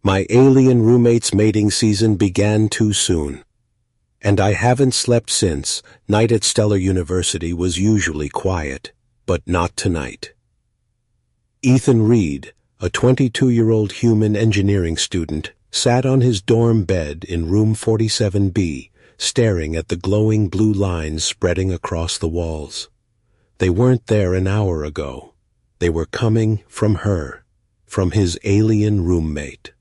My alien roommate's mating season began too soon. And I haven't slept since. Night at Stellar University was usually quiet, but not tonight. Ethan Reed, a 22-year-old human engineering student, sat on his dorm bed in room 47B, staring at the glowing blue lines spreading across the walls. They weren't there an hour ago. They were coming from her, from his alien roommate.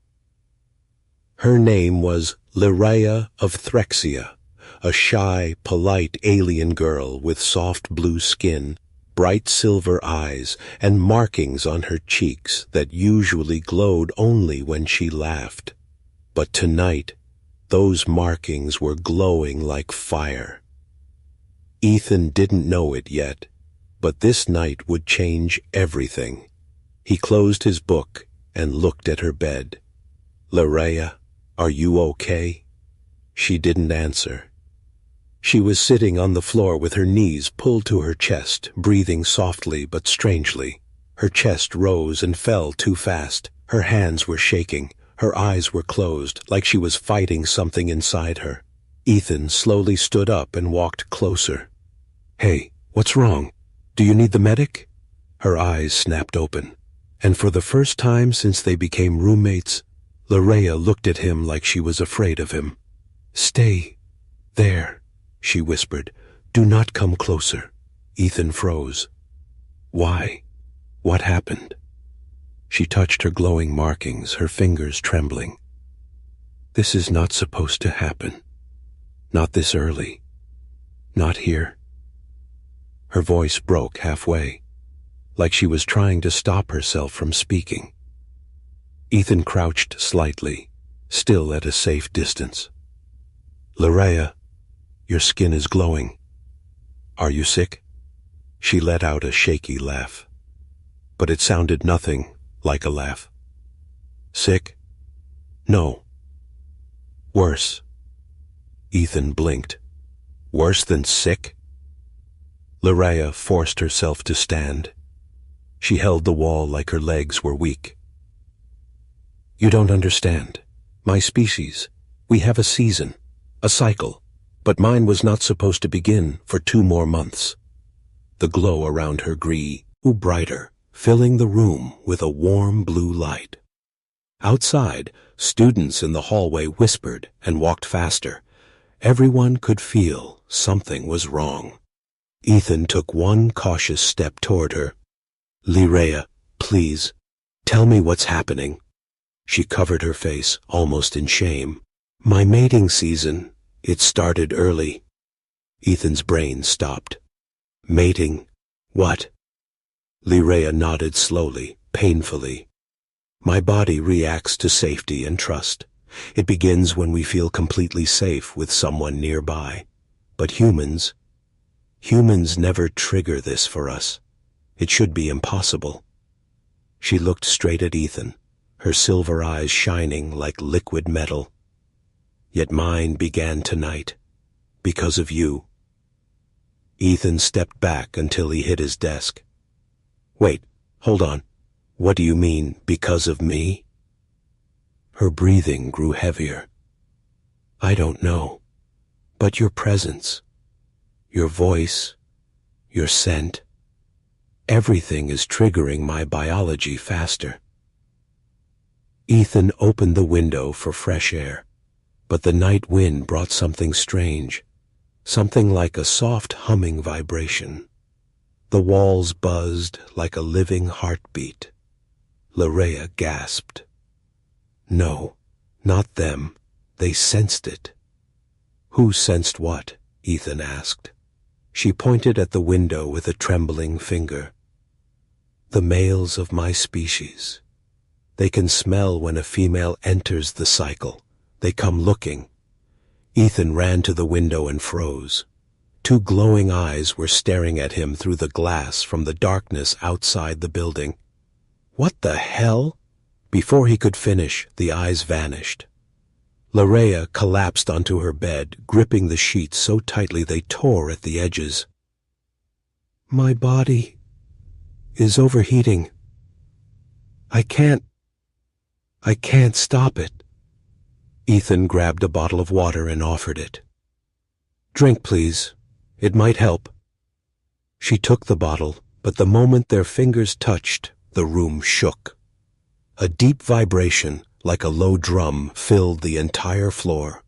Her name was Lyraea of Threxia, a shy, polite alien girl with soft blue skin, bright silver eyes, and markings on her cheeks that usually glowed only when she laughed. But tonight, those markings were glowing like fire. Ethan didn't know it yet, but this night would change everything. He closed his book and looked at her bed. "Lyraea, are you okay?" She didn't answer. She was sitting on the floor with her knees pulled to her chest, breathing softly but strangely. Her chest rose and fell too fast. Her hands were shaking. Her eyes were closed, like she was fighting something inside her. Ethan slowly stood up and walked closer. "Hey, what's wrong? Do you need the medic?" Her eyes snapped open, and for the first time since they became roommates, Lyraea looked at him like she was afraid of him. "Stay there," she whispered. "Do not come closer." Ethan froze. "Why? What happened?" She touched her glowing markings, her fingers trembling. "This is not supposed to happen. Not this early. Not here." Her voice broke halfway, like she was trying to stop herself from speaking. Ethan crouched slightly, still at a safe distance. "Lyraea, your skin is glowing. Are you sick?" She let out a shaky laugh, but it sounded nothing like a laugh. "Sick? No. Worse." Ethan blinked. "Worse than sick?" Lyraea forced herself to stand. She held the wall like her legs were weak. "You don't understand. My species, we have a season, a cycle, but mine was not supposed to begin for 2 more months." The glow around her grew brighter, filling the room with a warm blue light. Outside, students in the hallway whispered and walked faster. Everyone could feel something was wrong. Ethan took one cautious step toward her. "Lyraea, please, tell me what's happening." She covered her face, almost in shame. "My mating season, it started early." Ethan's brain stopped. "Mating? What?" Lyraea nodded slowly, painfully. "My body reacts to safety and trust. It begins when we feel completely safe with someone nearby. But humans never trigger this for us. It should be impossible." She looked straight at Ethan, her silver eyes shining like liquid metal. "Yet mine began tonight, because of you." Ethan stepped back until he hit his desk. "Wait, hold on. What do you mean, because of me?" Her breathing grew heavier. "I don't know, but your presence, your voice, your scent, everything is triggering my biology faster." Ethan opened the window for fresh air, but the night wind brought something strange, something like a soft humming vibration. The walls buzzed like a living heartbeat. Lyraea gasped. No, not them. They sensed it. "Who sensed what?" Ethan asked. She pointed at the window with a trembling finger. "The males of my species. They can smell when a female enters the cycle. They come looking." Ethan ran to the window and froze. 2 glowing eyes were staring at him through the glass from the darkness outside the building. "What the hell?" Before he could finish, the eyes vanished. Lyraea collapsed onto her bed, gripping the sheets so tightly they tore at the edges. "My body is overheating. I I can't stop it. Ethan grabbed a bottle of water and offered it. Drink, please. It might help. She took the bottle, but the moment their fingers touched, the room shook. A deep vibration, like a low drum, filled the entire floor.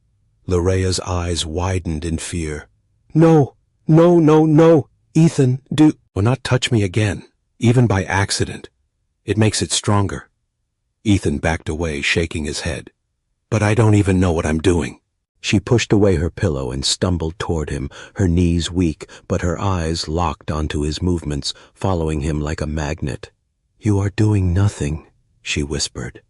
Lorea's eyes widened in fear. No, no, no, no. Ethan, do not touch me again, even by accident. It makes it stronger. Ethan backed away, shaking his head. But I don't even know what I'm doing. She pushed away her pillow and stumbled toward him, her knees weak, but her eyes locked onto his movements, following him like a magnet. You are doing nothing, she whispered.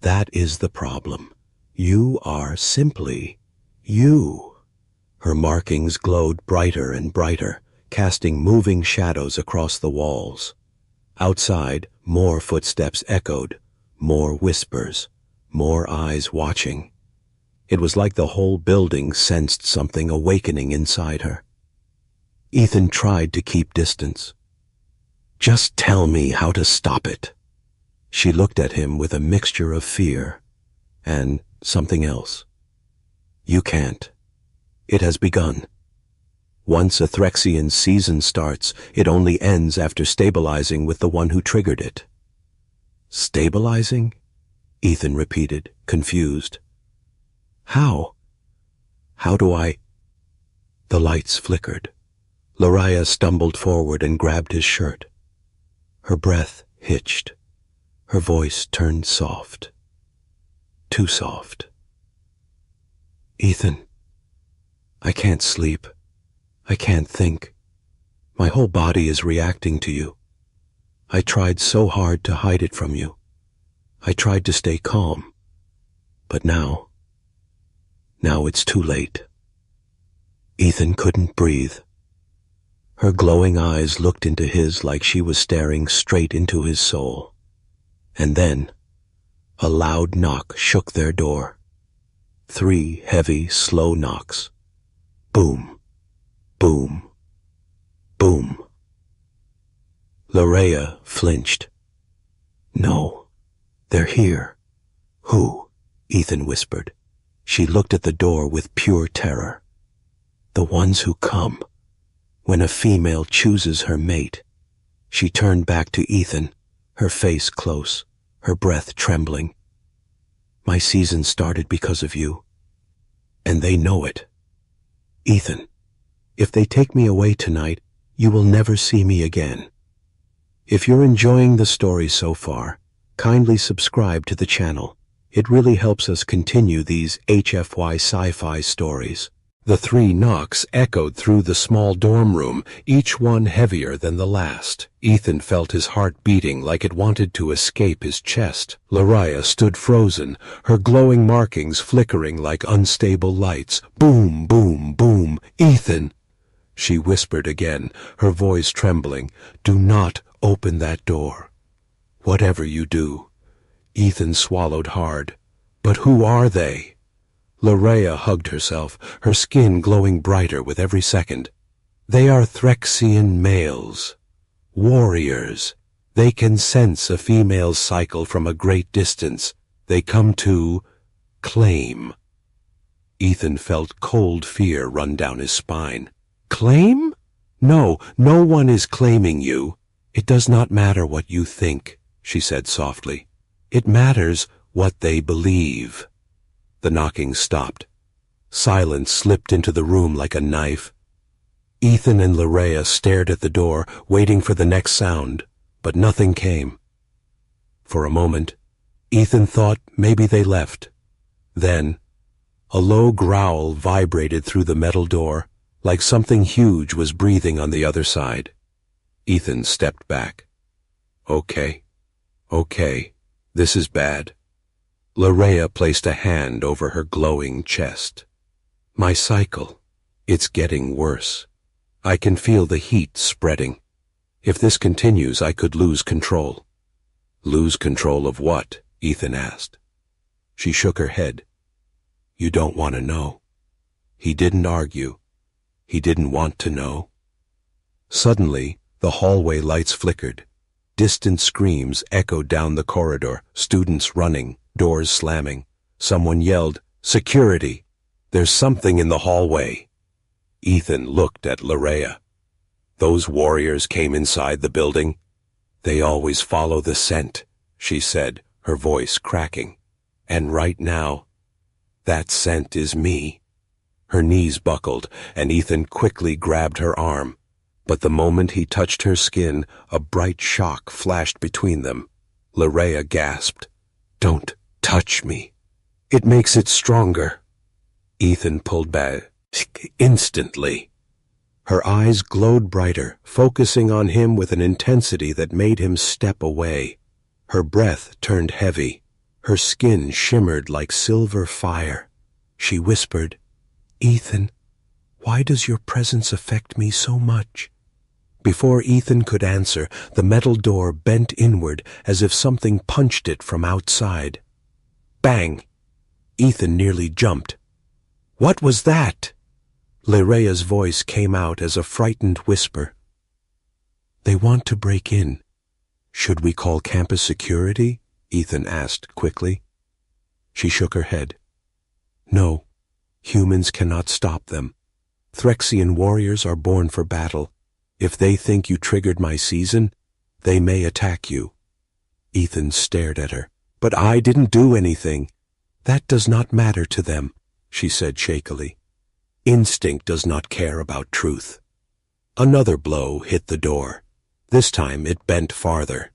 That is the problem. You are simply you. Her markings glowed brighter and brighter, casting moving shadows across the walls. Outside, more footsteps echoed, more whispers, more eyes watching. It was like the whole building sensed something awakening inside her. Ethan tried to keep distance. Just tell me how to stop it. She looked at him with a mixture of fear and something else. You can't. It has begun. Once a Threxian season starts, it only ends after stabilizing with the one who triggered it. Stabilizing? Ethan repeated, confused. How? How do I? The lights flickered. Loreya stumbled forward and grabbed his shirt. Her breath hitched. Her voice turned soft. Too soft. Ethan, I can't sleep. I can't think. My whole body is reacting to you. I tried so hard to hide it from you. I tried to stay calm. But now it's too late. Ethan couldn't breathe. Her glowing eyes looked into his like she was staring straight into his soul. And then, a loud knock shook their door. 3 heavy, slow knocks. Boom, boom, boom. Loreya flinched. No, they're here. Who? Ethan whispered. She looked at the door with pure terror. The ones who come. When a female chooses her mate. She turned back to Ethan, her face close, her breath trembling. My season started because of you. And they know it. Ethan, if they take me away tonight, you will never see me again. If you're enjoying the story so far, kindly subscribe to the channel. It really helps us continue these HFY sci-fi stories. The 3 knocks echoed through the small dorm room, each one heavier than the last. Ethan felt his heart beating like it wanted to escape his chest. Loreya stood frozen, her glowing markings flickering like unstable lights. Boom, boom, boom. Ethan! She whispered again, her voice trembling. Do not open that door. Whatever you do. Ethan swallowed hard. But who are they? Loreya hugged herself, her skin glowing brighter with every second. They are Threxian males. Warriors. They can sense a female's cycle from a great distance. They come to claim. Ethan felt cold fear run down his spine. Claim? No, no one is claiming you. It does not matter what you think, she said softly. It matters what they believe. The knocking stopped. Silence slipped into the room like a knife. Ethan and Loreya stared at the door, waiting for the next sound, but nothing came. For a moment, Ethan thought maybe they left. Then, a low growl vibrated through the metal door, like something huge was breathing on the other side. Ethan stepped back. Okay, this is bad. Loreya placed a hand over her glowing chest. My cycle, it's getting worse. I can feel the heat spreading. If this continues, I could lose control. Lose control of what? Ethan asked. She shook her head. You don't want to know. He didn't argue. He didn't want to know. Suddenly, the hallway lights flickered. Distant screams echoed down the corridor, students running, Doors slamming. Someone yelled, "Security! There's something in the hallway." Ethan looked at Larea. "Those warriors came inside the building. They always follow the scent," she said, her voice cracking. "And right now, that scent is me." Her knees buckled, and Ethan quickly grabbed her arm. But the moment he touched her skin, a bright shock flashed between them. Larea gasped, "Don't touch me. It makes it stronger." Ethan pulled back instantly. Her eyes glowed brighter, focusing on him with an intensity that made him step away. Her breath turned heavy. Her skin shimmered like silver fire. She whispered, "Ethan, why does your presence affect me so much?" Before Ethan could answer, the metal door bent inward as if something punched it from outside. Bang! Ethan nearly jumped. "What was that?" Larea's voice came out as a frightened whisper. "They want to break in. Should we call campus security?" Ethan asked quickly. She shook her head. "No, humans cannot stop them. Threxian warriors are born for battle. If they think you triggered my season, they may attack you." Ethan stared at her. "But I didn't do anything." "That does not matter to them," she said shakily. "Instinct does not care about truth." Another blow hit the door. This time it bent farther.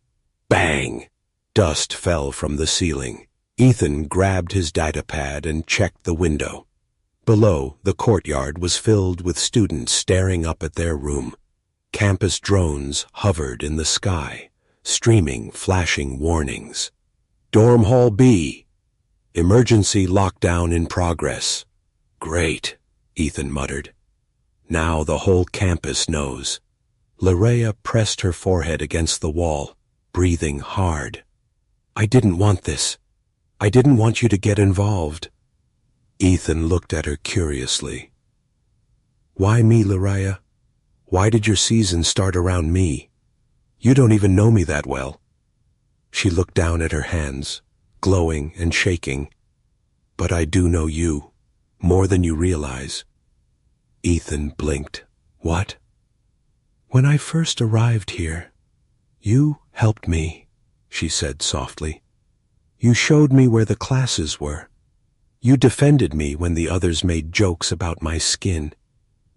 Bang! Dust fell from the ceiling. Ethan grabbed his datapad and checked the window. Below, the courtyard was filled with students staring up at their room. Campus drones hovered in the sky, streaming flashing warnings. "Dorm Hall B. Emergency lockdown in progress." "Great," Ethan muttered. "Now the whole campus knows." Larea pressed her forehead against the wall, breathing hard. "I didn't want this. I didn't want you to get involved." Ethan looked at her curiously. "Why me, Larea? Why did your season start around me? You don't even know me that well." She looked down at her hands, glowing and shaking. "But I do know you, more than you realize." Ethan blinked. "What?" "When I first arrived here, you helped me," she said softly. "You showed me where the classes were. You defended me when the others made jokes about my skin.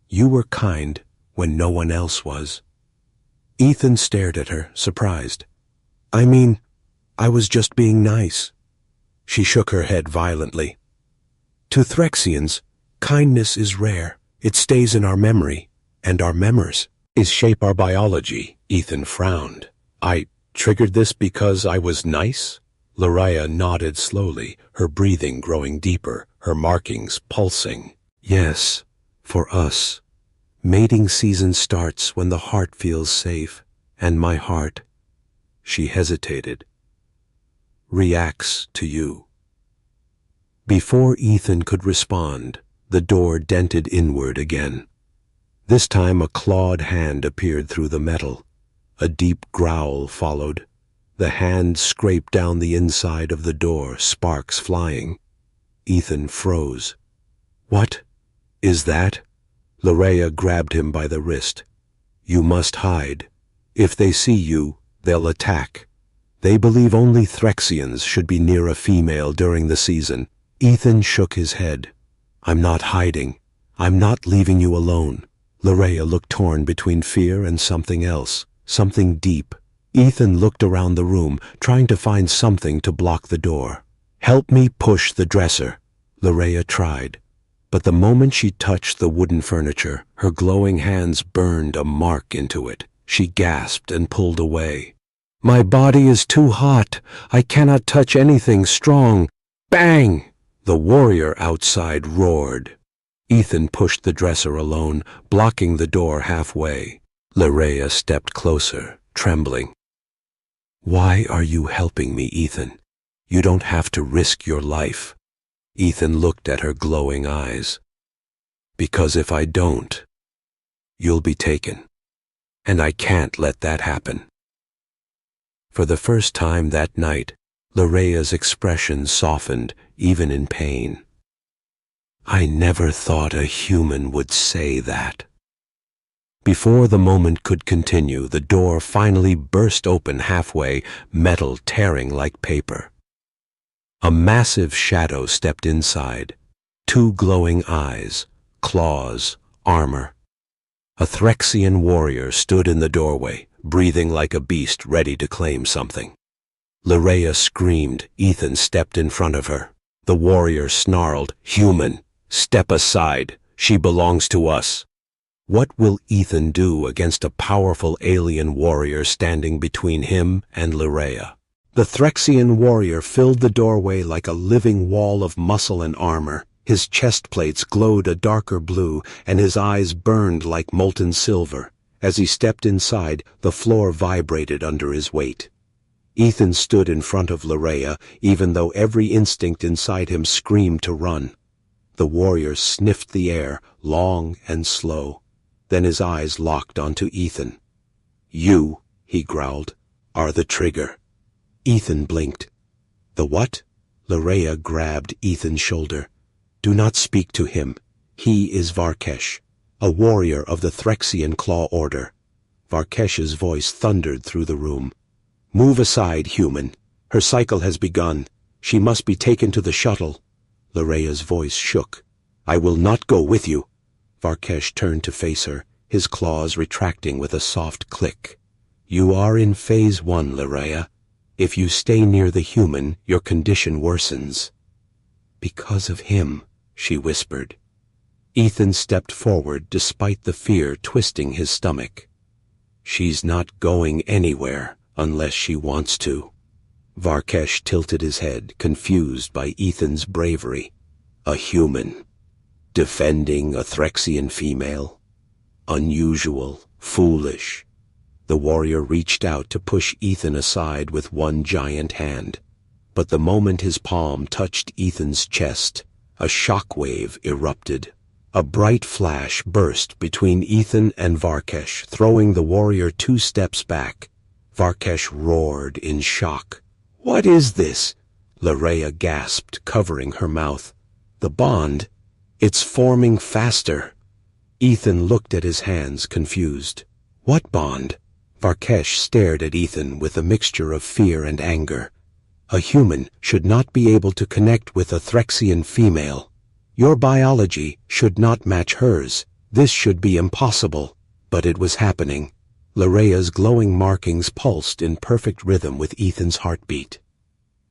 You were kind when no one else was." Ethan stared at her, surprised. "I mean, I was just being nice." She shook her head violently. "To Threxians, kindness is rare. It stays in our memory, and our memories shape our biology." Ethan frowned. "I triggered this because I was nice?" Larea nodded slowly, her breathing growing deeper, her markings pulsing. "Yes, for us. Mating season starts when the heart feels safe, and my heart," she hesitated, "reacts to you." Before Ethan could respond, the door dented inward again. This time a clawed hand appeared through the metal. A deep growl followed. The hand scraped down the inside of the door, sparks flying. Ethan froze. "What is that?" Larea grabbed him by the wrist. "You must hide. If they see you, they'll attack. They believe only Threxians should be near a female during the season." Ethan shook his head. "I'm not hiding. I'm not leaving you alone." Larea looked torn between fear and something else, something deep. Ethan looked around the room, trying to find something to block the door. "Help me push the dresser." Larea tried. But the moment she touched the wooden furniture, her glowing hands burned a mark into it. She gasped and pulled away. "My body is too hot. I cannot touch anything strong." Bang! The warrior outside roared. Ethan pushed the dresser alone, blocking the door halfway. Larea stepped closer, trembling. "Why are you helping me, Ethan? You don't have to risk your life." Ethan looked at her glowing eyes. "Because if I don't, you'll be taken. And I can't let that happen." For the first time that night, Larea's expression softened, even in pain. I never thought a human would say that. Before the moment could continue, the door finally burst open halfway, metal tearing like paper. A massive shadow stepped inside, 2 glowing eyes, claws, armor. A Threxian warrior stood in the doorway, breathing like a beast ready to claim something. Larea screamed. Ethan stepped in front of her. The warrior snarled, "Human, step aside. She belongs to us." What will Ethan do against a powerful alien warrior standing between him and Larea? The Threxian warrior filled the doorway like a living wall of muscle and armor. His chest plates glowed a darker blue, and his eyes burned like molten silver. As he stepped inside, the floor vibrated under his weight. Ethan stood in front of Larea, even though every instinct inside him screamed to run. The warrior sniffed the air, long and slow. Then his eyes locked onto Ethan. "You," he growled, "are the trigger." Ethan blinked. "The what?" Larea grabbed Ethan's shoulder. "Do not speak to him. He is Varkesh, a warrior of the Threxian Claw Order." Varkesh's voice thundered through the room. "Move aside, human. Her cycle has begun. She must be taken to the shuttle." Larea's voice shook. "I will not go with you." Varkesh turned to face her, his claws retracting with a soft click. "You are in Phase 1, Larea. If you stay near the human, your condition worsens." "Because of him," she whispered. Ethan stepped forward despite the fear twisting his stomach. "She's not going anywhere unless she wants to." Varkesh tilted his head, confused by Ethan's bravery. A human, defending a Threxian female. Unusual, foolish. The warrior reached out to push Ethan aside with one giant hand. But the moment his palm touched Ethan's chest, a shockwave erupted. A bright flash burst between Ethan and Varkesh, throwing the warrior 2 steps back. Varkesh roared in shock. "What is this?" Larea gasped, covering her mouth. "The bond. It's forming faster." Ethan looked at his hands, confused. "What bond?" Varkesh stared at Ethan with a mixture of fear and anger. "A human should not be able to connect with a Threxian female. Your biology should not match hers. This should be impossible." But it was happening. Larea's glowing markings pulsed in perfect rhythm with Ethan's heartbeat.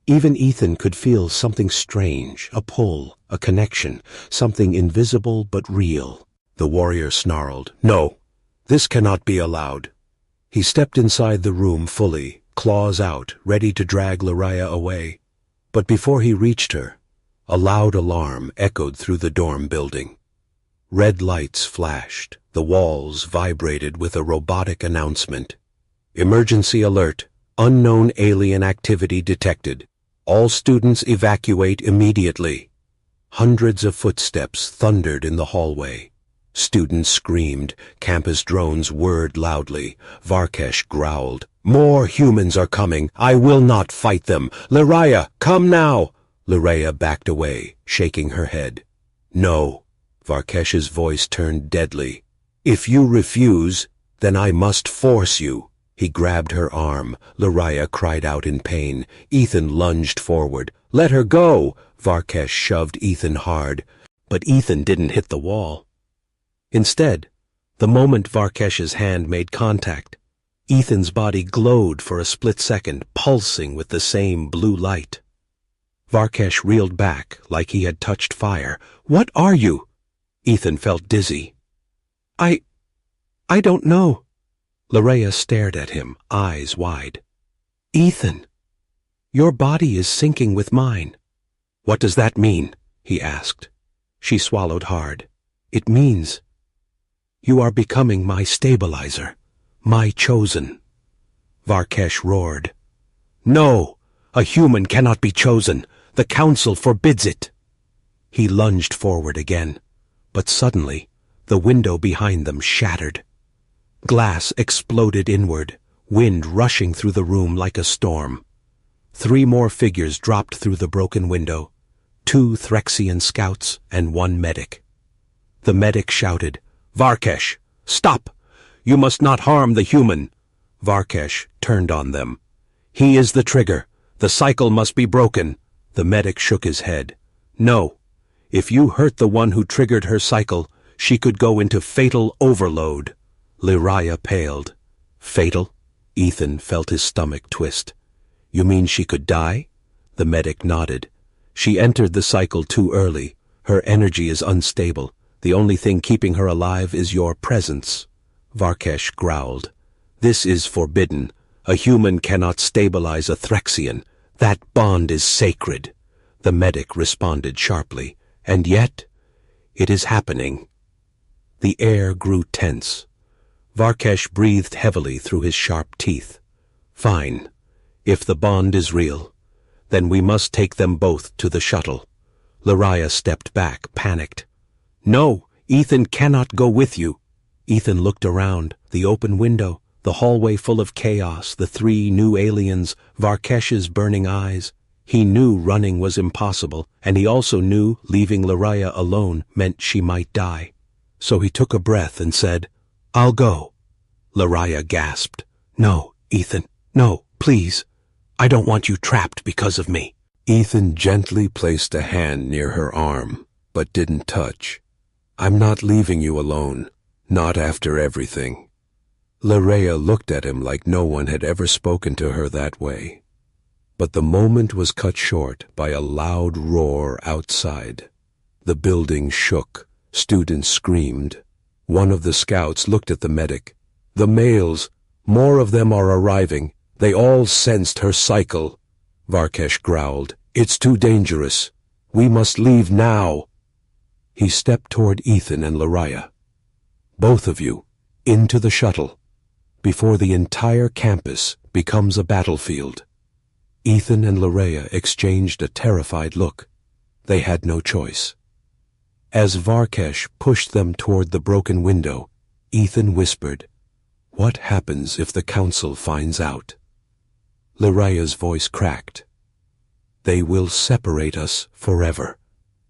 Even Ethan could feel something strange, a pull, a connection, something invisible but real. The warrior snarled, "No, this cannot be allowed." He stepped inside the room fully, claws out, ready to drag Larea away. But before he reached her, a loud alarm echoed through the dorm building. Red lights flashed. The walls vibrated with a robotic announcement. "Emergency alert. Unknown alien activity detected. All students evacuate immediately." Hundreds of footsteps thundered in the hallway. Students screamed. Campus drones whirred loudly. Varkesh growled, "More humans are coming. I will not fight them. Larea, come now!" Larea backed away, shaking her head. "No." Varkesh's voice turned deadly. "If you refuse, then I must force you." He grabbed her arm. Larea cried out in pain. Ethan lunged forward. "Let her go!" Varkesh shoved Ethan hard. But Ethan didn't hit the wall. Instead, the moment Varkesh's hand made contact, Ethan's body glowed for a split second, pulsing with the same blue light. Varkesh reeled back like he had touched fire. "What are you?" Ethan felt dizzy. I don't know." Larea stared at him, eyes wide. "Ethan, your body is syncing with mine." "What does that mean?" he asked. She swallowed hard. "It means you are becoming my stabilizer, my chosen." Varkesh roared. "No! A human cannot be chosen. The council forbids it." He lunged forward again, but suddenly the window behind them shattered. Glass exploded inward, wind rushing through the room like a storm. 3 more figures dropped through the broken window, 2 Threxian scouts and 1 medic. The medic shouted, "Varkesh, stop! You must not harm the human." Varkesh turned on them. "He is the trigger. The cycle must be broken." The medic shook his head. "No. If you hurt the one who triggered her cycle, she could go into fatal overload." Lyraya paled. "Fatal?" Ethan felt his stomach twist. "You mean she could die?" The medic nodded. "She entered the cycle too early. Her energy is unstable. The only thing keeping her alive is your presence." Varkesh growled. "This is forbidden. A human cannot stabilize a Threxian. That bond is sacred." The medic responded sharply. "And yet, it is happening." The air grew tense. Varkesh breathed heavily through his sharp teeth. "Fine. If the bond is real, then we must take them both to the shuttle." Lyraya stepped back, panicked. "No, Ethan cannot go with you." Ethan looked around, the open window, the hallway full of chaos, the 3 new aliens, Varkesh's burning eyes. He knew running was impossible, and he also knew leaving Lyraya alone meant she might die. So he took a breath and said, "I'll go." Lyraya gasped. "No, Ethan, no, please. I don't want you trapped because of me." Ethan gently placed a hand near her arm, but didn't touch. "I'm not leaving you alone, not after everything." Lyraya looked at him like no one had ever spoken to her that way. But the moment was cut short by a loud roar outside. The building shook. Students screamed. One of the scouts looked at the medic. "The males, more of them are arriving. They all sensed her cycle." Varkesh growled, "It's too dangerous. We must leave now." He stepped toward Ethan and Lyraya. "Both of you, into the shuttle, before the entire campus becomes a battlefield." Ethan and Lyraya exchanged a terrified look. They had no choice. As Varkesh pushed them toward the broken window, Ethan whispered, "What happens if the council finds out?" Lyraya's voice cracked. "They will separate us forever."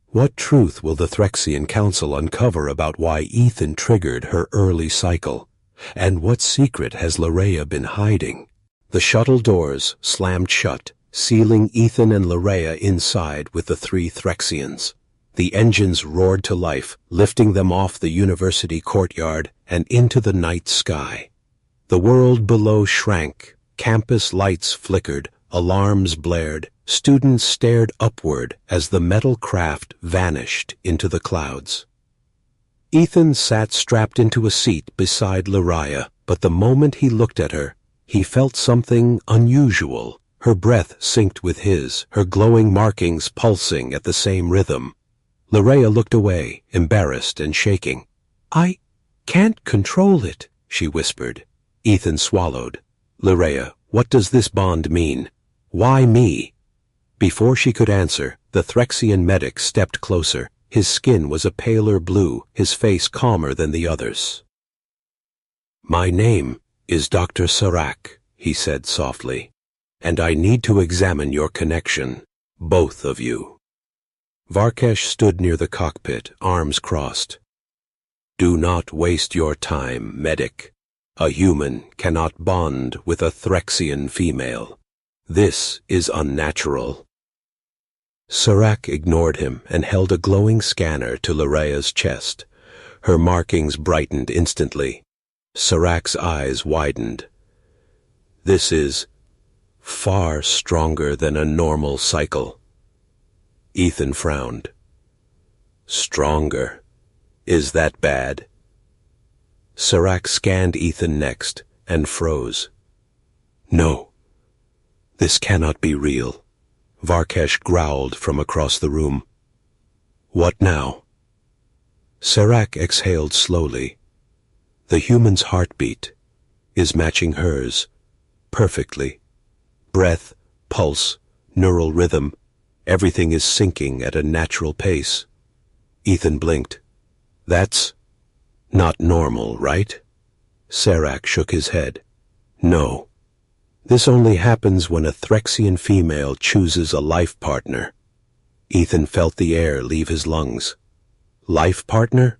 What truth will the Threxian Council uncover about why Ethan triggered her early cycle? And what secret has Lyraya been hiding? The shuttle doors slammed shut, sealing Ethan and Lyraya inside with the 3 Threxians. The engines roared to life, lifting them off the university courtyard and into the night sky. The world below shrank, campus lights flickered, alarms blared, students stared upward as the metal craft vanished into the clouds. Ethan sat strapped into a seat beside Lyraya, but the moment he looked at her, he felt something unusual. Her breath synced with his, her glowing markings pulsing at the same rhythm. Lyraya looked away, embarrassed and shaking. "I can't control it," she whispered. Ethan swallowed. "Lyraya, what does this bond mean? Why me?" Before she could answer, the Threxian medic stepped closer. His skin was a paler blue, his face calmer than the others. "My name is Dr. Serac," he said softly, "and I need to examine your connection, both of you." Varkesh stood near the cockpit, arms crossed. "Do not waste your time, medic. A human cannot bond with a Threxian female. This is unnatural." Serac ignored him and held a glowing scanner to Lyraya's chest. Her markings brightened instantly. Serac's eyes widened. "This is far stronger than a normal cycle." Ethan frowned. "Stronger? Is that bad?" Serac scanned Ethan next and froze. "No, this cannot be real." Varkesh growled from across the room. "What now?" Serac exhaled slowly. "The human's heartbeat is matching hers perfectly. Breath, pulse, neural rhythm, everything is syncing at a natural pace." Ethan blinked. "That's not normal, right?" Serac shook his head. "No, This only happens when a Threxian female chooses a life partner. Ethan felt the air leave his lungs. Life partner?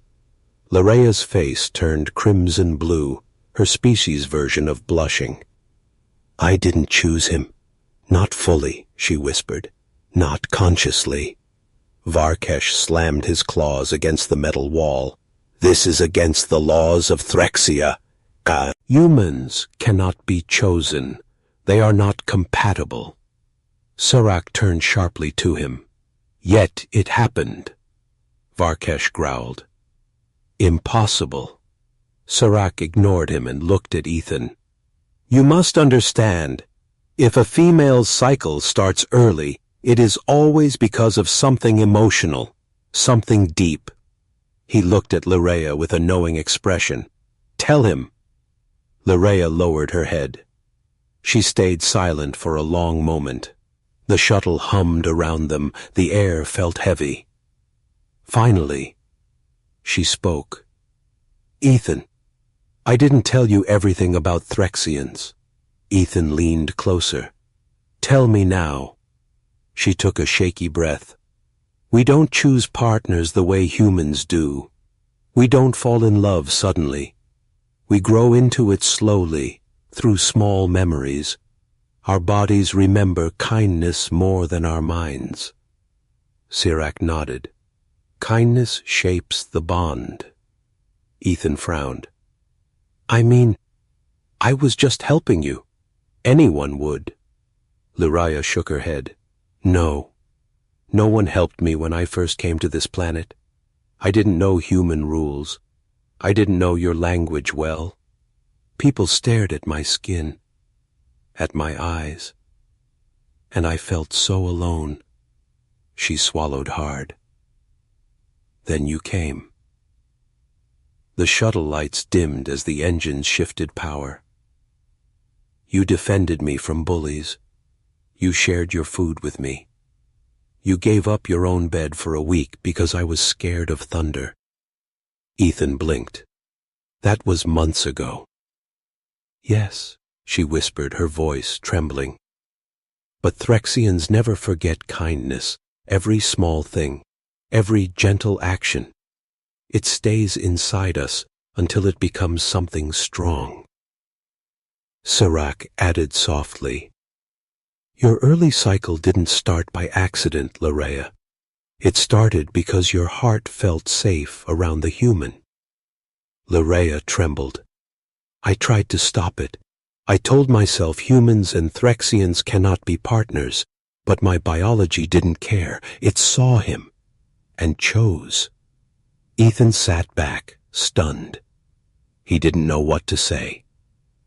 Larea's face turned crimson blue, her species version of blushing. I didn't choose him. Not fully, she whispered. Not consciously. Varkesh slammed his claws against the metal wall. This is against the laws of Threxia. Humans cannot be chosen. They are not compatible. Serac turned sharply to him. Yet it happened. Varkesh growled. Impossible. Serac ignored him and looked at Ethan. You must understand, if a female's cycle starts early, it is always because of something emotional, something deep. He looked at Larea with a knowing expression. Tell him. Larea lowered her head. She stayed silent for a long moment. The shuttle hummed around them. The air felt heavy. Finally, she spoke. Ethan, I didn't tell you everything about Threxians. Ethan leaned closer. Tell me now. She took a shaky breath. We don't choose partners the way humans do. We don't fall in love suddenly. We grow into it slowly, through small memories. Our bodies remember kindness more than our minds. Serac nodded. Kindness shapes the bond. Ethan frowned. I mean, I was just helping you. Anyone would. Larea shook her head. No. No one helped me when I first came to this planet. I didn't know human rules. I didn't know your language well. People stared at my skin, at my eyes, and I felt so alone. She swallowed hard. Then you came. The shuttle lights dimmed as the engines shifted power. You defended me from bullies. You shared your food with me. You gave up your own bed for a week because I was scared of thunder. Ethan blinked. That was months ago. Yes, she whispered, her voice trembling. But Threxians never forget kindness, every small thing, every gentle action. It stays inside us until it becomes something strong. Serac added softly, Your early cycle didn't start by accident, Larea. It started because your heart felt safe around the human. Larea trembled. I tried to stop it. I told myself humans and Threxians cannot be partners, but my biology didn't care. It saw him and chose. Ethan sat back, stunned. He didn't know what to say.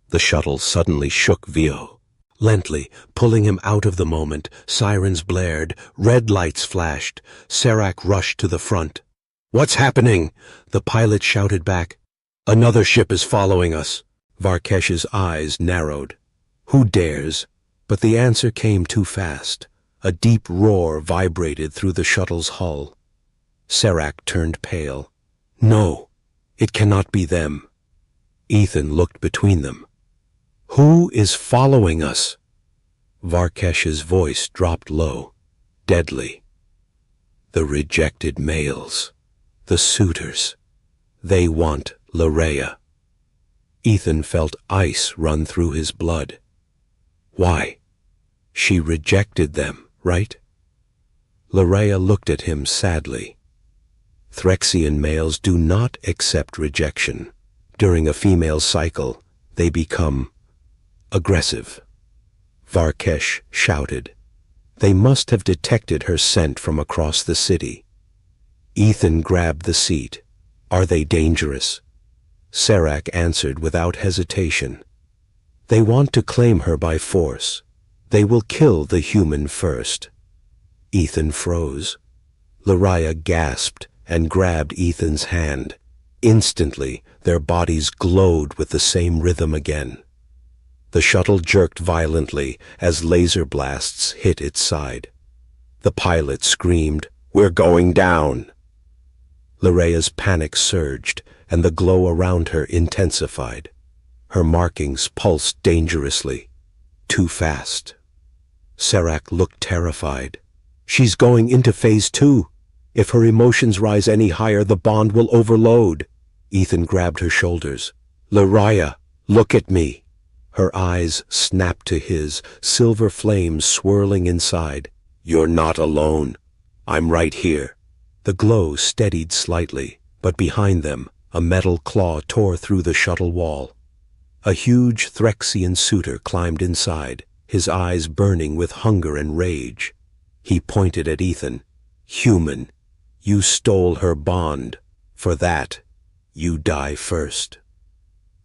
The shuttle suddenly shook violently, pulling him out of the moment. Sirens blared, red lights flashed. Serac rushed to the front. What's happening? The pilot shouted back. Another ship is following us. Varkesh's eyes narrowed. Who dares? But the answer came too fast. A deep roar vibrated through the shuttle's hull. Serac turned pale. No, it cannot be them. Ethan looked between them. Who is following us? Varkesh's voice dropped low, deadly. The rejected males. The suitors. They want Larea. Ethan felt ice run through his blood. Why? She rejected them, right? Larea looked at him sadly. Threxian males do not accept rejection. During a female cycle, they become aggressive. Varkesh shouted. They must have detected her scent from across the city. Ethan grabbed the seat. Are they dangerous? Serac answered without hesitation. They want to claim her by force. They will kill the human first. Ethan froze. Larea gasped and grabbed Ethan's hand. Instantly, their bodies glowed with the same rhythm again. The shuttle jerked violently as laser blasts hit its side. The pilot screamed, "We're going down!" Larea's panic surged, and the glow around her intensified. Her markings pulsed dangerously. Too fast. Serac looked terrified. She's going into phase 2. If her emotions rise any higher, the bond will overload. Ethan grabbed her shoulders. Lyraya, look at me. Her eyes snapped to his, silver flames swirling inside. You're not alone. I'm right here. The glow steadied slightly, but behind them, a metal claw tore through the shuttle wall. A huge Threxian suitor climbed inside, his eyes burning with hunger and rage. He pointed at Ethan. Human, you stole her bond. For that, you die first.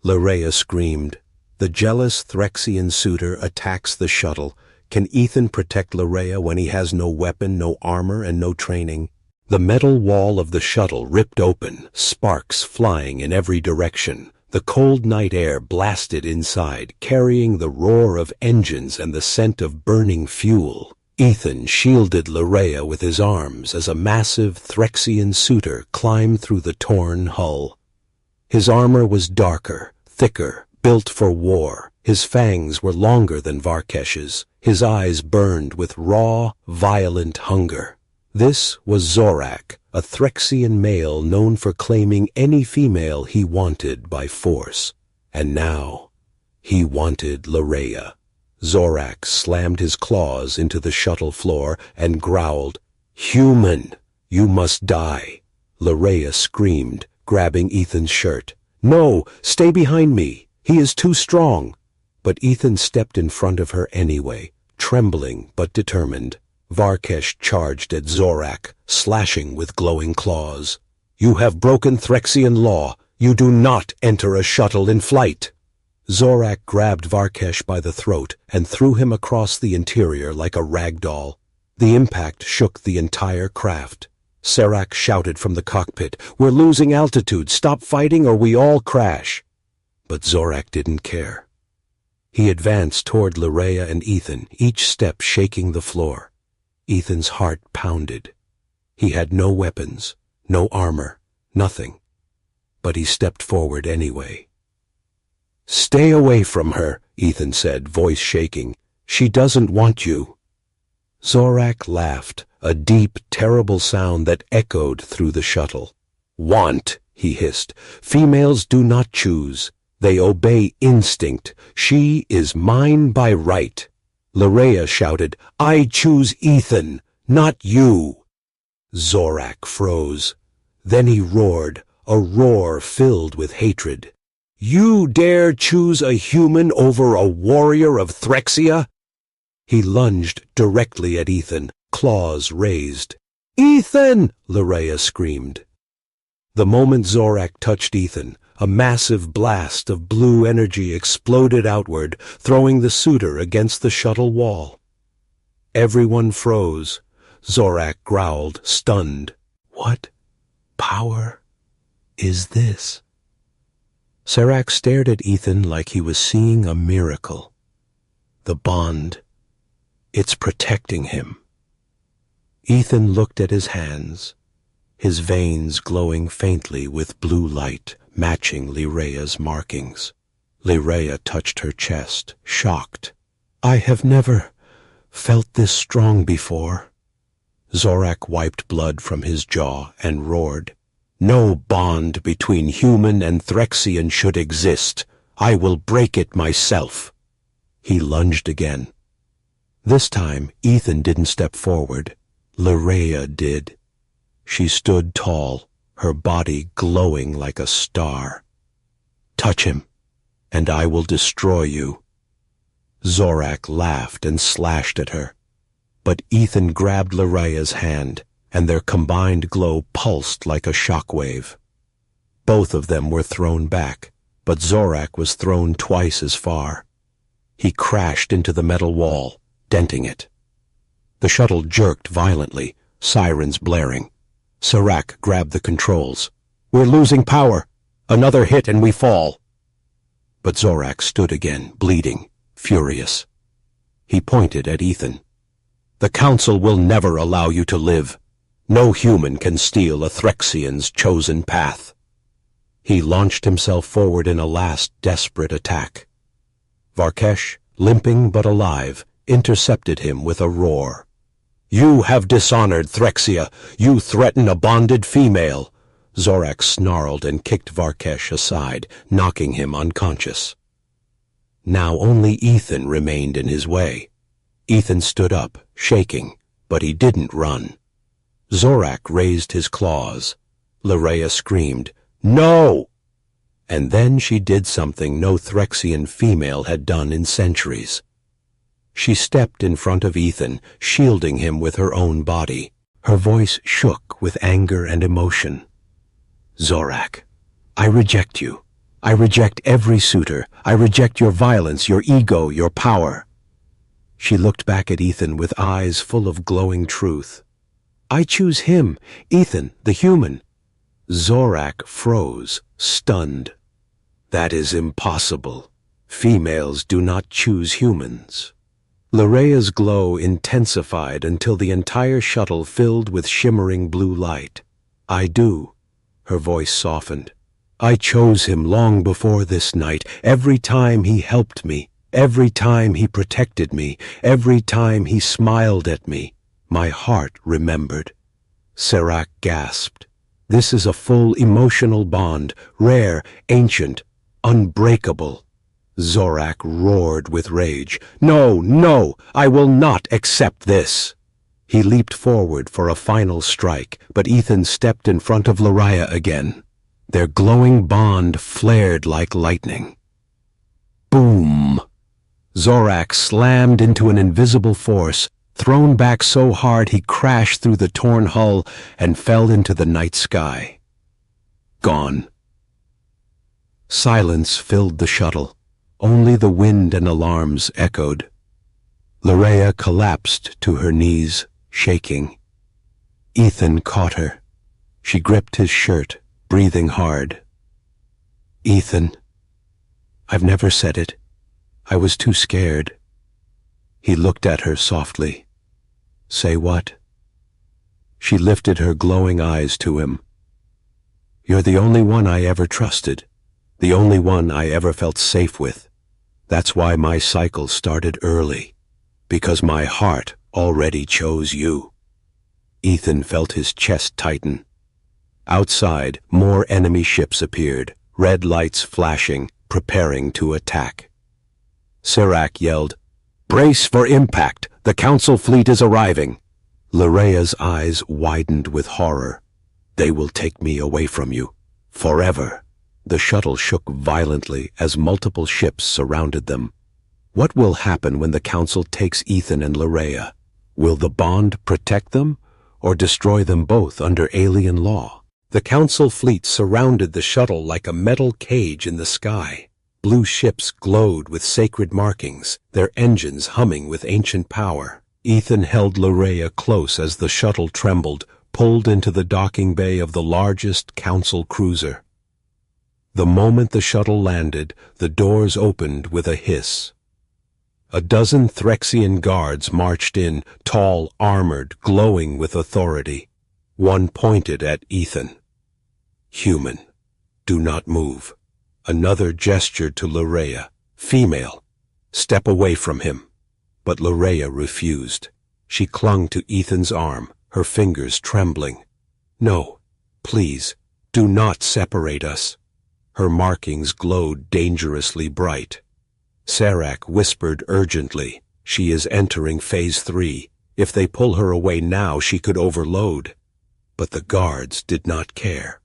Lyraya screamed. The jealous Threxian suitor attacks the shuttle. Can Ethan protect Lyraya when he has no weapon, no armor, and no training? The metal wall of the shuttle ripped open, sparks flying in every direction. The cold night air blasted inside, carrying the roar of engines and the scent of burning fuel. Ethan shielded Lyraya with his arms as a massive Threxian suitor climbed through the torn hull. His armor was darker, thicker, built for war. His fangs were longer than Varkesh's. His eyes burned with raw, violent hunger. This was Zorak, a Threxian male known for claiming any female he wanted by force. And now, he wanted Lyraya. Zorak slammed his claws into the shuttle floor and growled, Human, you must die. Lyraya screamed, grabbing Ethan's shirt. No, stay behind me. He is too strong. But Ethan stepped in front of her anyway, trembling but determined. Varkesh charged at Zorak, slashing with glowing claws. You have broken Threxian law. You do not enter a shuttle in flight. Zorak grabbed Varkesh by the throat and threw him across the interior like a rag doll. The impact shook the entire craft. Serac shouted from the cockpit, We're losing altitude. Stop fighting or we all crash. But Zorak didn't care. He advanced toward Lyraya and Ethan, each step shaking the floor. Ethan's heart pounded. He had no weapons, no armor, nothing. But he stepped forward anyway. Stay away from her, Ethan said, voice shaking. She doesn't want you. Zorak laughed, a deep, terrible sound that echoed through the shuttle. Want, he hissed. Females do not choose. They obey instinct. She is mine by right. Lyraya shouted, I choose Ethan, not you. Zorak froze. Then he roared, a roar filled with hatred. You dare choose a human over a warrior of Threxia? He lunged directly at Ethan, claws raised. Ethan! Lyraya screamed. The moment Zorak touched Ethan, a massive blast of blue energy exploded outward, throwing the suitor against the shuttle wall. Everyone froze. Zorak growled, stunned. What power is this? Serac stared at Ethan like he was seeing a miracle. The bond, it's protecting him. Ethan looked at his hands, his veins glowing faintly with blue light, matching Lyraya's markings. Lyraya touched her chest, shocked. I have never felt this strong before. Zorak wiped blood from his jaw and roared. No bond between human and Threxian should exist. I will break it myself. He lunged again. This time, Ethan didn't step forward. Lyraya did. She stood tall, her body glowing like a star. Touch him, and I will destroy you. Zorak laughed and slashed at her. But Ethan grabbed Lyraya's hand, and their combined glow pulsed like a shockwave. Both of them were thrown back, but Zorak was thrown twice as far. He crashed into the metal wall, denting it. The shuttle jerked violently, sirens blaring. Serac grabbed the controls. We're losing power. Another hit and we fall. But Zorak stood again, bleeding, furious. He pointed at Ethan. The Council will never allow you to live. No human can steal a Threxian's chosen path. He launched himself forward in a last desperate attack. Varkesh, limping but alive, intercepted him with a roar. "You have dishonored Threxia! You threaten a bonded female!" Zorak snarled and kicked Varkesh aside, knocking him unconscious. Now only Ethan remained in his way. Ethan stood up, shaking, but he didn't run. Zorak raised his claws. Lareya screamed, "No!" And then she did something no Threxian female had done in centuries. She stepped in front of Ethan, shielding him with her own body. Her voice shook with anger and emotion. "Zorak, I reject you. I reject every suitor. I reject your violence, your ego, your power." She looked back at Ethan with eyes full of glowing truth. "I choose him, Ethan, the human." Zorak froze, stunned. "That is impossible. Females do not choose humans." Lareya's glow intensified until the entire shuttle filled with shimmering blue light. "I do." Her voice softened. "I chose him long before this night. Every time he helped me, every time he protected me, every time he smiled at me, my heart remembered." Serac gasped. "This is a full emotional bond, rare, ancient, unbreakable." Zorak roared with rage. "No, no, I will not accept this." He leaped forward for a final strike, but Ethan stepped in front of Lareya again. Their glowing bond flared like lightning. Boom! Zorak slammed into an invisible force, thrown back so hard he crashed through the torn hull and fell into the night sky. Gone. Silence filled the shuttle. Only the wind and alarms echoed. Lareya collapsed to her knees, shaking. Ethan caught her. She gripped his shirt, breathing hard. "Ethan, I've never said it. I was too scared." He looked at her softly. "Say what?" She lifted her glowing eyes to him. "You're the only one I ever trusted, the only one I ever felt safe with. That's why my cycle started early, because my heart already chose you." Ethan felt his chest tighten. Outside, more enemy ships appeared, red lights flashing, preparing to attack. Serac yelled, "Brace for impact! The Council fleet is arriving!" Lareya's eyes widened with horror. "They will take me away from you, forever." The shuttle shook violently as multiple ships surrounded them. What will happen when the Council takes Ethan and Lareya? Will the bond protect them, or destroy them both under alien law? The Council fleet surrounded the shuttle like a metal cage in the sky. Blue ships glowed with sacred markings, their engines humming with ancient power. Ethan held Lareya close as the shuttle trembled, pulled into the docking bay of the largest Council cruiser. The moment the shuttle landed, the doors opened with a hiss. A dozen Threxian guards marched in, tall, armored, glowing with authority. One pointed at Ethan. "Human, do not move." Another gestured to Lareya. "Female, step away from him." But Lareya refused. She clung to Ethan's arm, her fingers trembling. "No, please, do not separate us." Her markings glowed dangerously bright. Serac whispered urgently, "She is entering Phase 3. If they pull her away now, she could overload." But the guards did not care.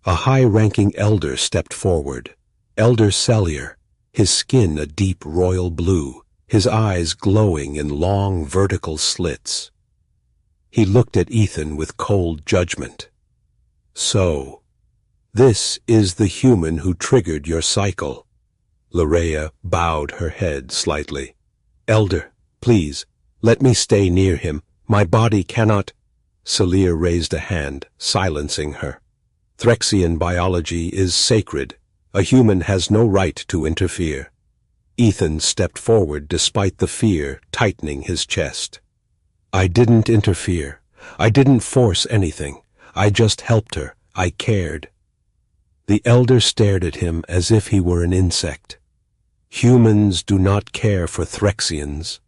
A high-ranking elder stepped forward. Elder Cellier, his skin a deep royal blue, his eyes glowing in long vertical slits. He looked at Ethan with cold judgment. "So, this is the human who triggered your cycle." Lareya bowed her head slightly. "Elder, please, let me stay near him. My body cannot—" Cellier raised a hand, silencing her. "Threxian biology is sacred. A human has no right to interfere." Ethan stepped forward despite the fear tightening his chest. "I didn't interfere. I didn't force anything. I just helped her. I cared." The elder stared at him as if he were an insect. Humans do not care for Threxians.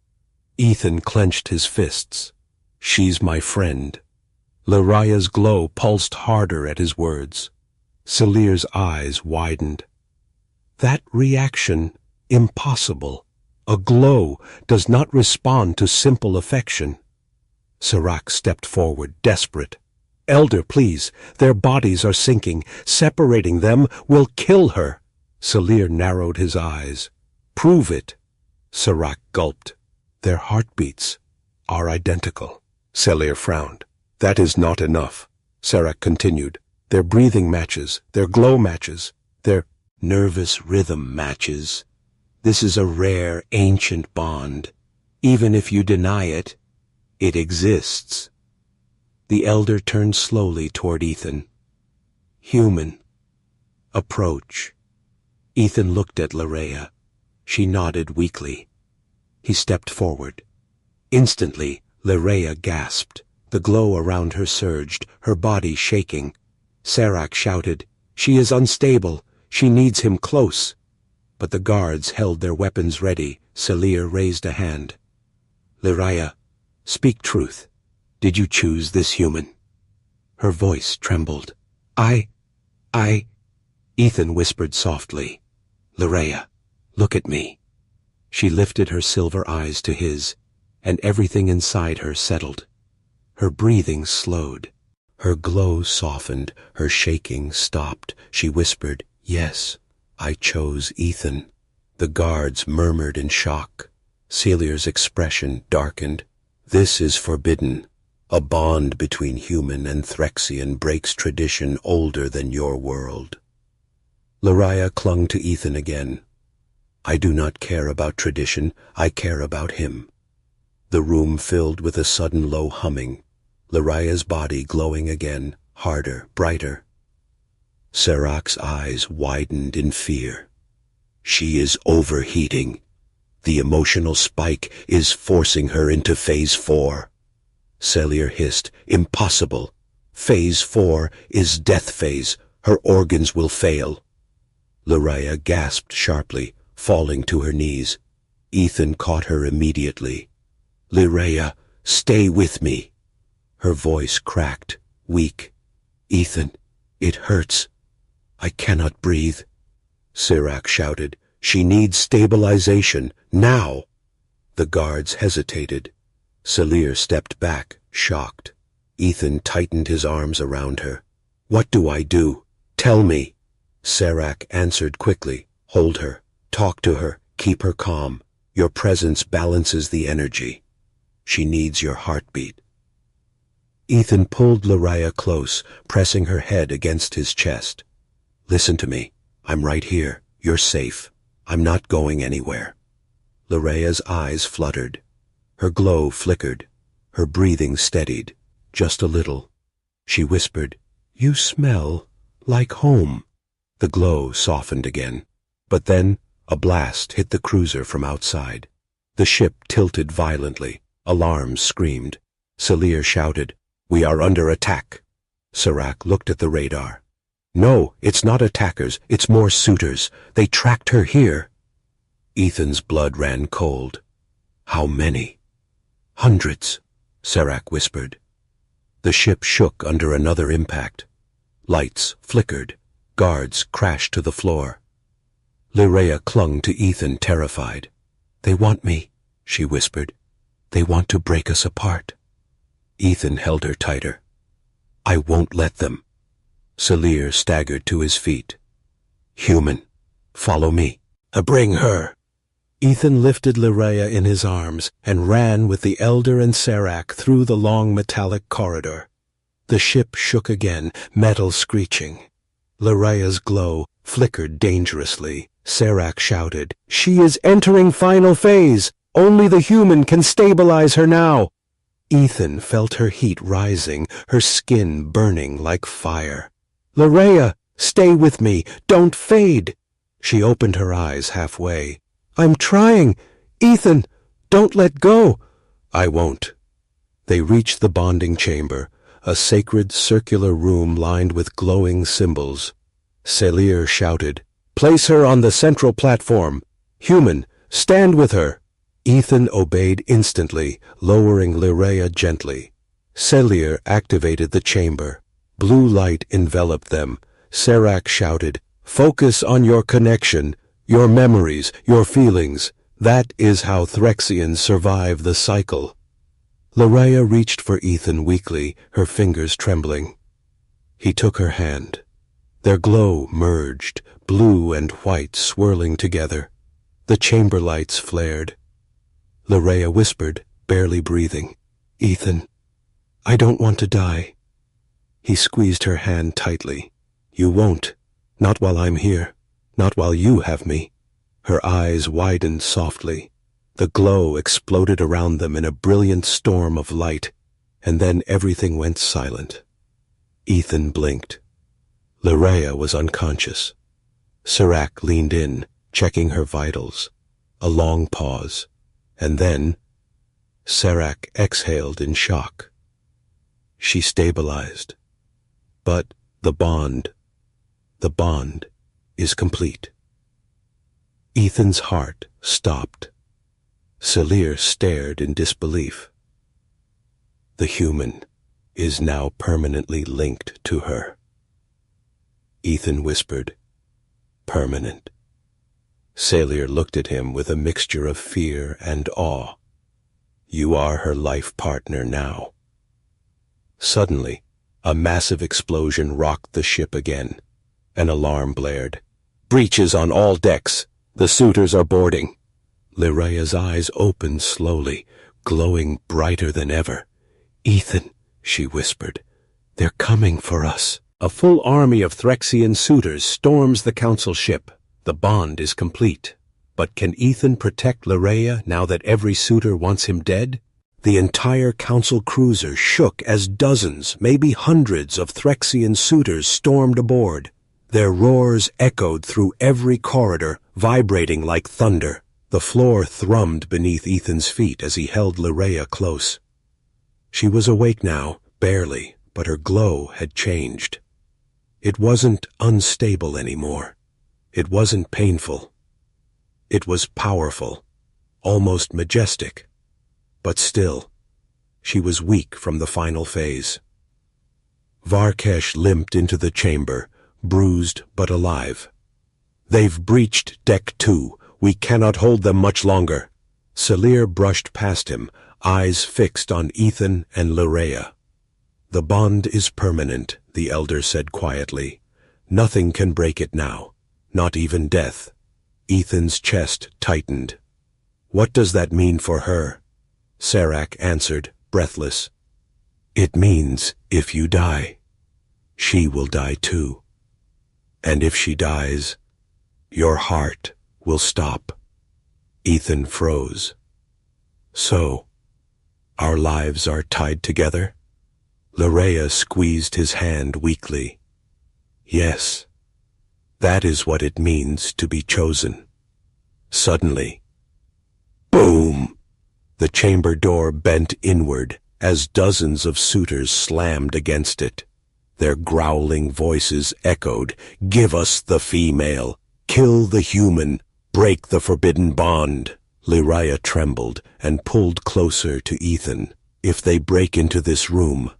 Ethan clenched his fists. She's my friend. Leraya's glow pulsed harder at his words. Salir's eyes widened. That reaction, impossible. A glow does not respond to simple affection. Serac stepped forward, desperate. Elder, please, their bodies are sinking. Separating them will kill her. Salir narrowed his eyes. Prove it. Serac gulped. Their heartbeats are identical. Salir frowned. That is not enough. Serac continued. Their breathing matches, their glow matches, their nervous rhythm matches. This is a rare, ancient bond. Even if you deny it, it exists. The elder turned slowly toward Ethan. Human. Approach. Ethan looked at Leraya. She nodded weakly. He stepped forward. Instantly, Leraya gasped. The glow around her surged, her body shaking. Serac shouted, "She is unstable. She needs him close." But the guards held their weapons ready. Salir raised a hand. Leraya, speak truth. Did you choose this human? Her voice trembled. I... Ethan whispered softly. Leraya, look at me. She lifted her silver eyes to his, and everything inside her settled. Her breathing slowed. Her glow softened, her shaking stopped. She whispered, "Yes, I chose Ethan." The guards murmured in shock. Celia's expression darkened. This is forbidden. A bond between human and Threxian breaks tradition older than your world. Leraya clung to Ethan again. I do not care about tradition, I care about him. The room filled with a sudden low humming. Leraya's body glowing again, harder, brighter. Serac's eyes widened in fear. She is overheating. The emotional spike is forcing her into Phase 4. Salir hissed, "Impossible. Phase 4 is death phase. Her organs will fail." Leraya gasped sharply, falling to her knees. Ethan caught her immediately. "Leraya, stay with me." Her voice cracked, weak. "Ethan, it hurts. I cannot breathe." Serac shouted, "She needs stabilization, now!" The guards hesitated. Salir stepped back, shocked. Ethan tightened his arms around her. "What do I do? Tell me." Serac answered quickly. "Hold her. Talk to her. Keep her calm. Your presence balances the energy. She needs your heartbeat." Ethan pulled Leraya close, pressing her head against his chest. "Listen to me. I'm right here. You're safe. I'm not going anywhere." Leraya's eyes fluttered. Her glow flickered. Her breathing steadied, just a little. She whispered, "You smell like home." The glow softened again. But then a blast hit the cruiser from outside. The ship tilted violently. Alarms screamed. Salir shouted, "We are under attack." Serac looked at the radar. "No, it's not attackers, it's more suitors. They tracked her here." Ethan's blood ran cold. "How many?" "Hundreds," Serac whispered. The ship shook under another impact. Lights flickered. Guards crashed to the floor. Leraya clung to Ethan, terrified. "They want me," she whispered. "They want to break us apart." Ethan held her tighter. "I won't let them." Salir staggered to his feet. "Human, follow me." "Bring her." Ethan lifted Leraya in his arms and ran with the elder and Serac through the long metallic corridor. The ship shook again, metal screeching. Leraya's glow flickered dangerously. Serac shouted, "She is entering final phase! Only the human can stabilize her now!" Ethan felt her heat rising, her skin burning like fire. "Leraya, stay with me! Don't fade!" She opened her eyes halfway. "I'm trying! Ethan, don't let go!" "I won't." They reached the bonding chamber, a sacred circular room lined with glowing symbols. Salir shouted, "Place her on the central platform." Human, stand with her! Ethan obeyed instantly, lowering Lyraea gently. Cellier activated the chamber. Blue light enveloped them. Serac shouted, "Focus on your connection, your memories, your feelings. That is how Threxians survive the cycle." Lyraea reached for Ethan weakly, her fingers trembling. He took her hand. Their glow merged, blue and white swirling together. The chamber lights flared. Lyraea whispered, barely breathing, "Ethan, I don't want to die." He squeezed her hand tightly. "You won't. Not while I'm here. Not while you have me." Her eyes widened softly. The glow exploded around them in a brilliant storm of light, and then everything went silent. Ethan blinked. Lyraea was unconscious. Serac leaned in, checking her vitals. A long pause, and then Serac exhaled in shock. She stabilized. But the bond is complete. Ethan's heart stopped. Cellier stared in disbelief. The human is now permanently linked to her. Ethan whispered, "Permanent." Cellier looked at him with a mixture of fear and awe. "You are her life partner now." Suddenly, a massive explosion rocked the ship again. An alarm blared. "Breaches on all decks. The suitors are boarding." Lyraea's eyes opened slowly, glowing brighter than ever. "Ethan," she whispered, "they're coming for us." A full army of Threxian suitors storms the council ship. The bond is complete. But can Ethan protect Lyraea now that every suitor wants him dead? The entire council cruiser shook as dozens, maybe hundreds of Threxian suitors stormed aboard. Their roars echoed through every corridor, vibrating like thunder. The floor thrummed beneath Ethan's feet as he held Lyraea close. She was awake now, barely, but her glow had changed. It wasn't unstable anymore. It wasn't painful. It was powerful, almost majestic. But still, she was weak from the final phase. Varkesh limped into the chamber, bruised but alive. "They've breached Deck 2. We cannot hold them much longer." Cellier brushed past him, eyes fixed on Ethan and Lyraea. "The bond is permanent," the elder said quietly. "Nothing can break it now, not even death." Ethan's chest tightened. "What does that mean for her?" Serac answered, breathless. "It means if you die, she will die too. And if she dies, your heart will stop." Ethan froze. "So, our lives are tied together?" Lyraea squeezed his hand weakly. "Yes, that is what it means to be chosen." Suddenly, boom! The chamber door bent inward as dozens of suitors slammed against it. Their growling voices echoed, "Give us the female! Kill the human! Break the forbidden bond!" Lyraea trembled and pulled closer to Ethan. "If they break into this room,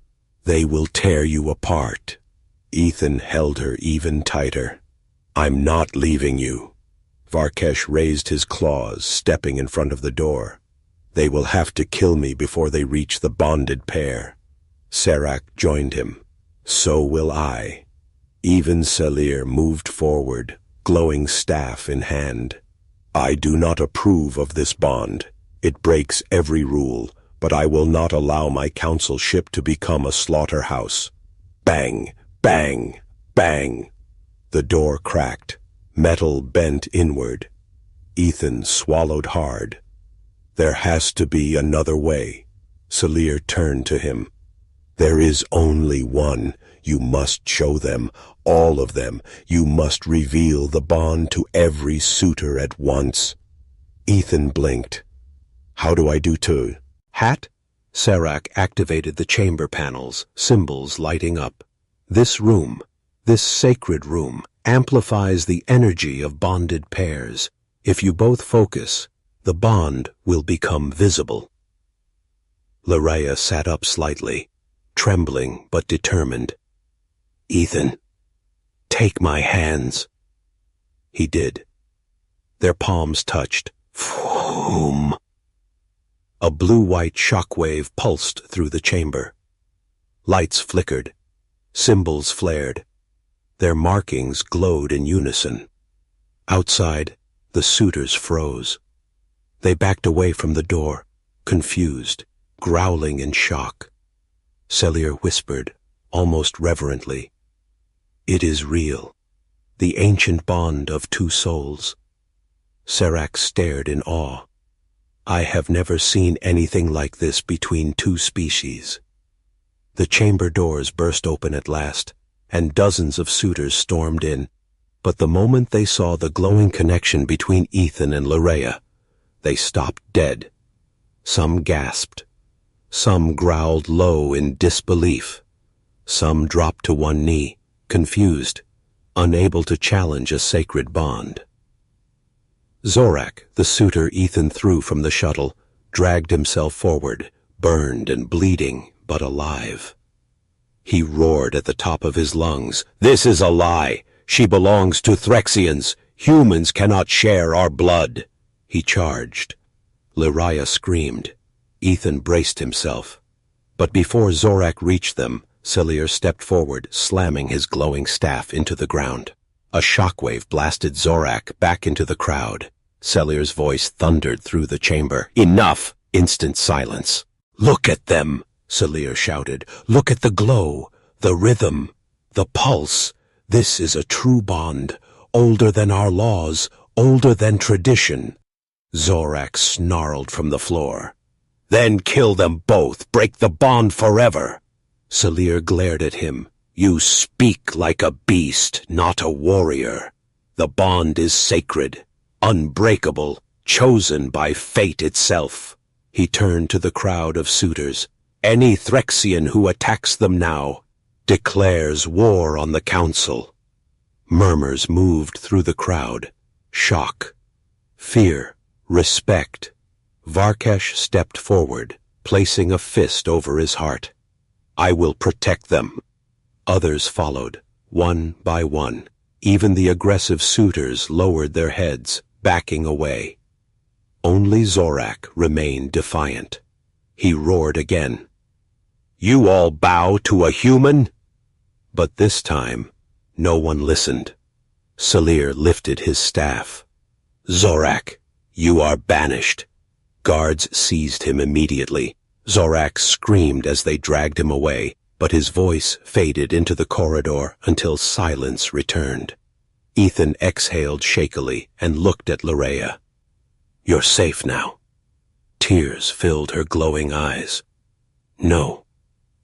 they will tear you apart." Ethan held her even tighter. "I'm not leaving you." Varkesh raised his claws, stepping in front of the door. "They will have to kill me before they reach the bonded pair." Serac joined him. "So will I." Even Cellier moved forward, glowing staff in hand. "I do not approve of this bond. It breaks every rule, but I will not allow my council ship to become a slaughterhouse." Bang! Bang! Bang! The door cracked. Metal bent inward. Ethan swallowed hard. "There has to be another way." Cellier turned to him. "There is only one. You must show them, all of them. You must reveal the bond to every suitor at once." Ethan blinked. "How do I do to?" "Hat?" Serac activated the chamber panels, symbols lighting up. "This room, this sacred room, amplifies the energy of bonded pairs. If you both focus, the bond will become visible. Loraya sat up slightly, trembling but determined. Ethan, take my hands. He did. Their palms touched. Vroom. A blue-white shockwave pulsed through the chamber. Lights flickered. Symbols flared. Their markings glowed in unison. Outside, the suitors froze. They backed away from the door, confused, growling in shock. Cellier whispered, almost reverently, "It is real, the ancient bond of two souls." Serac stared in awe. "I have never seen anything like this between two species." The chamber doors burst open at last, and dozens of suitors stormed in. But the moment they saw the glowing connection between Ethan and Loraya, they stopped dead. Some gasped. Some growled low in disbelief. Some dropped to one knee, confused, unable to challenge a sacred bond. Zorak, the suitor Ethan threw from the shuttle, dragged himself forward, burned and bleeding, but alive. He roared at the top of his lungs, "This is a lie! She belongs to Threxians! Humans cannot share our blood!" He charged. Loraya screamed. Ethan braced himself. But before Zorak reached them, Cellier stepped forward, slamming his glowing staff into the ground. A shockwave blasted Zorak back into the crowd. Cellier's voice thundered through the chamber. "Enough!" Instant silence. "Look at them!" Cellier shouted. "Look at the glow, the rhythm, the pulse. This is a true bond, older than our laws, older than tradition." Zorak snarled from the floor. "Then kill them both, break the bond forever." Cellier glared at him. "You speak like a beast, not a warrior. The bond is sacred, unbreakable, chosen by fate itself." He turned to the crowd of suitors. "Any Threxian who attacks them now declares war on the council." Murmurs moved through the crowd. Shock, fear, respect. Varkesh stepped forward, placing a fist over his heart. "I will protect them." Others followed, one by one. Even the aggressive suitors lowered their heads, backing away. Only Zorak remained defiant. He roared again. "You all bow to a human?" But this time, no one listened. Cellier lifted his staff. "Zorak, you are banished." Guards seized him immediately. Zorak screamed as they dragged him away, but his voice faded into the corridor until silence returned. Ethan exhaled shakily and looked at Loraya. "You're safe now." Tears filled her glowing eyes. "No,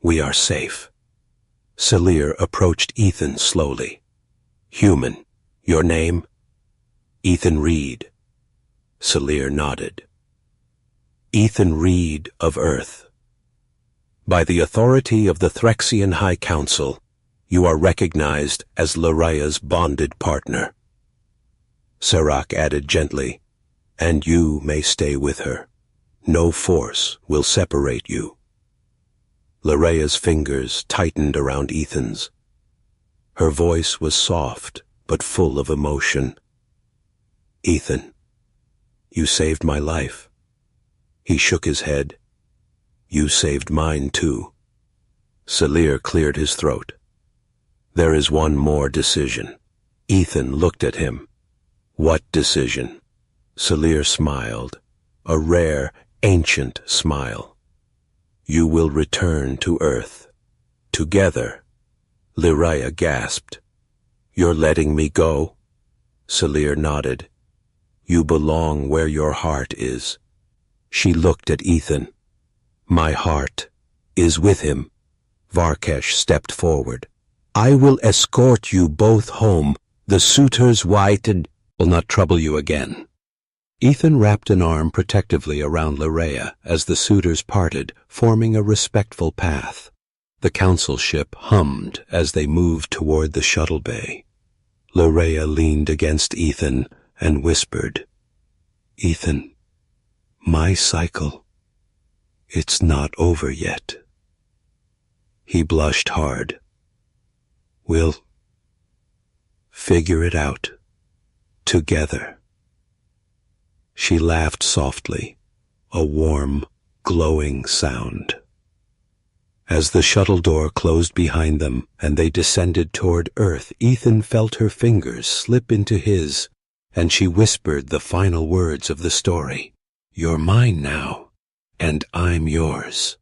we are safe." Cellier approached Ethan slowly. "Human, your name?" "Ethan Reed." Cellier nodded. "Ethan Reed of Earth. By the authority of the Threxian High Council, you are recognized as Loraya's bonded partner." Serac added gently, "And you may stay with her. No force will separate you." Loraya's fingers tightened around Ethan's. Her voice was soft but full of emotion. "Ethan, you saved my life." He shook his head. "You saved mine too." Cellier cleared his throat. "There is one more decision." Ethan looked at him. "What decision?" Cellier smiled, a rare, ancient smile. "You will return to Earth. Together." Loraya gasped. "You're letting me go?" Cellier nodded. "You belong where your heart is." She looked at Ethan. "My heart is with him." Varkesh stepped forward. "I will escort you both home. The suitors white will not trouble you again." Ethan wrapped an arm protectively around Loraya as the suitors parted, forming a respectful path. The council ship hummed as they moved toward the shuttle bay. Loraya leaned against Ethan and whispered, Ethan, my cycle, it's not over yet. He blushed hard. We'll figure it out together. She laughed softly, a warm, glowing sound. As the shuttle door closed behind them and they descended toward Earth, Ethan felt her fingers slip into his, and she whispered the final words of the story. You're mine now, and I'm yours.